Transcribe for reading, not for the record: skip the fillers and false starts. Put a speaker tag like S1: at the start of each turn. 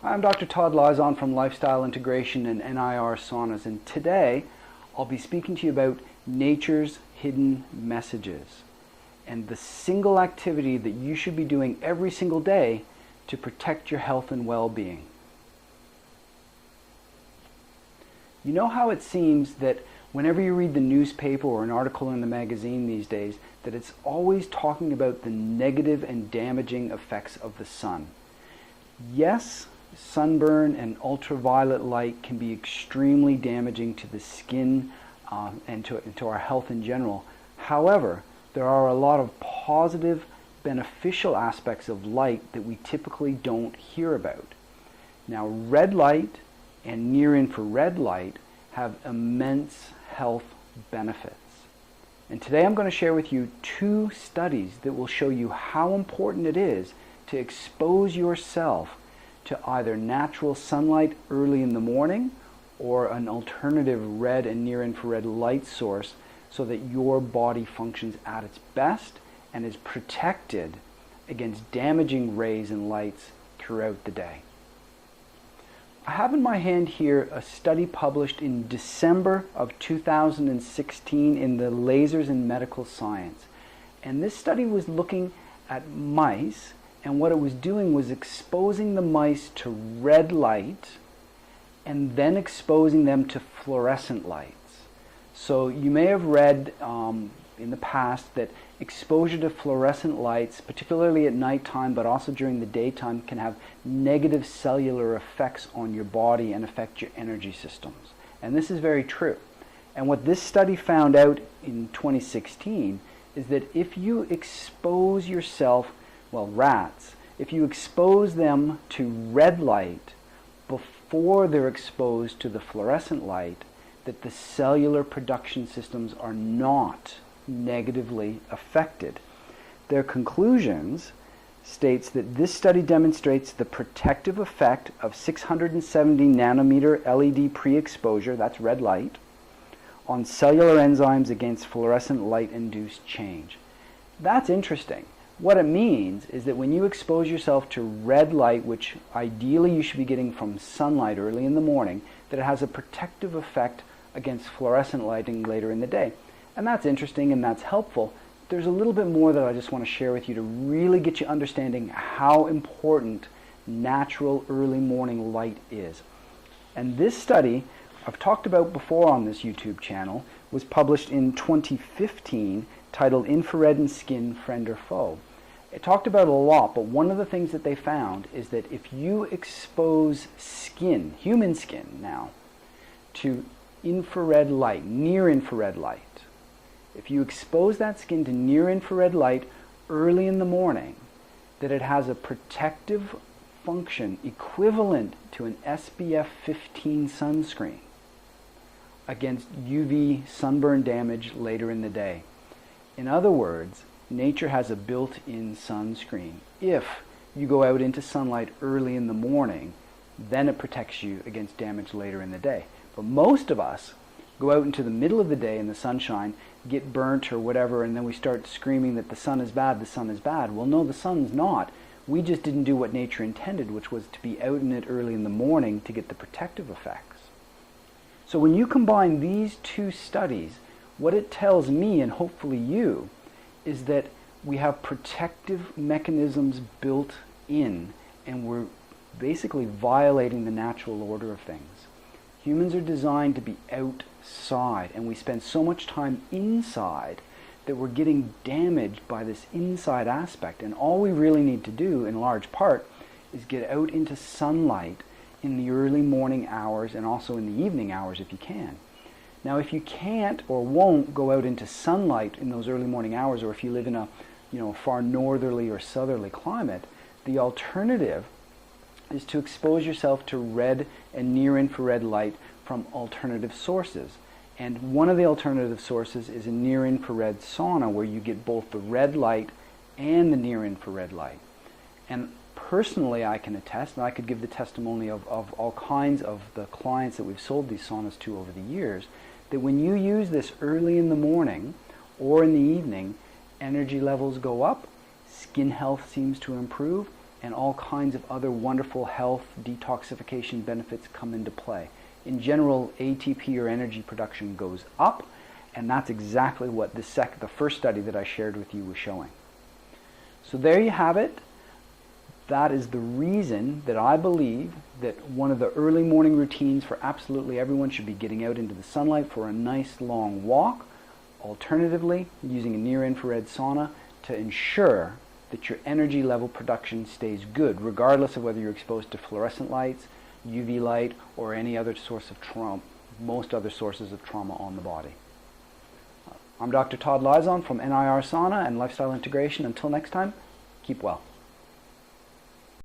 S1: I'm Dr. Todd Lizon from Lifestyle Integration and NIR Saunas, and today I'll be speaking to you about nature's hidden messages and the single activity that you should be doing every single day to protect your health and well-being. You know how it seems that whenever you read the newspaper or an article in the magazine these days, that it's always talking about the negative and damaging effects of the sun. Yes, sunburn and ultraviolet light can be extremely damaging to the skin and to our health in general. However, there are a lot of positive, beneficial aspects of light that we typically don't hear about. Now, red light and near-infrared light have immense health benefits. And today I'm going to share with you 2 studies that will show you how important it is to expose yourself to either natural sunlight early in the morning or an alternative red and near-infrared light source so that your body functions at its best and is protected against damaging rays and lights throughout the day. I have in my hand here a study published in December of 2016 in the Lasers in Medical Science. And this study was looking at mice, and what it was doing was exposing the mice to red light and then exposing them to fluorescent lights. So you may have read in the past that exposure to fluorescent lights, particularly at nighttime but also during the daytime, can have negative cellular effects on your body and affect your energy systems. And this is very true. And what this study found out in 2016 is that if you expose yourself, rats, if you expose them to red light before they're exposed to the fluorescent light, that the cellular production systems are not negatively affected. Their conclusions states that this study demonstrates the protective effect of 670 nanometer LED pre-exposure, that's red light, on cellular enzymes against fluorescent light-induced change. That's interesting. What it means is that when you expose yourself to red light, which ideally you should be getting from sunlight early in the morning, that it has a protective effect against fluorescent lighting later in the day. And that's interesting and that's helpful. There's a little bit more that I just want to share with you to really get you understanding how important natural early morning light is. And this study, I've talked about before on this YouTube channel, was published in 2015, titled Infrared and Skin, Friend or Foe. It talked about it a lot, but one of the things that they found is that if you expose skin, human skin now, to infrared light, near-infrared light, if you expose that skin to near-infrared light early in the morning, that it has a protective function equivalent to an SPF 15 sunscreen against UV sunburn damage later in the day. In other words, nature has a built-in sunscreen. If you go out into sunlight early in the morning, then it protects you against damage later in the day. But most of us go out into the middle of the day in the sunshine, get burnt or whatever, and then we start screaming that the sun is bad, the sun is bad. Well, no, the sun's not. We just didn't do what nature intended, which was to be out in it early in the morning to get the protective effects. So when you combine these 2 studies, what it tells me, and hopefully you, is that we have protective mechanisms built in, and we're basically violating the natural order of things. Humans are designed to be outside, and we spend so much time inside that we're getting damaged by this inside aspect. And all we really need to do, in large part, is get out into sunlight in the early morning hours and also in the evening hours if you can. Now, if you can't or won't go out into sunlight in those early morning hours, or if you live in a far northerly or southerly climate, the alternative is to expose yourself to red and near-infrared light from alternative sources. And one of the alternative sources is a near-infrared sauna, where you get both the red light and the near-infrared light. And personally, I can attest, and I could give the testimony of all kinds of the clients that we've sold these saunas to over the years, that when you use this early in the morning or in the evening, energy levels go up, skin health seems to improve, and all kinds of other wonderful health detoxification benefits come into play. In general, ATP or energy production goes up, and that's exactly what the first study that I shared with you was showing. So there you have it. That is the reason that I believe that one of the early morning routines for absolutely everyone should be getting out into the sunlight for a nice long walk. Alternatively, using a near-infrared sauna to ensure that your energy level production stays good, regardless of whether you're exposed to fluorescent lights, UV light, or any other source of trauma, most other sources of trauma on the body. I'm Dr. Todd Lizon from NIR Sauna and Lifestyle Integration. Until next time, keep well.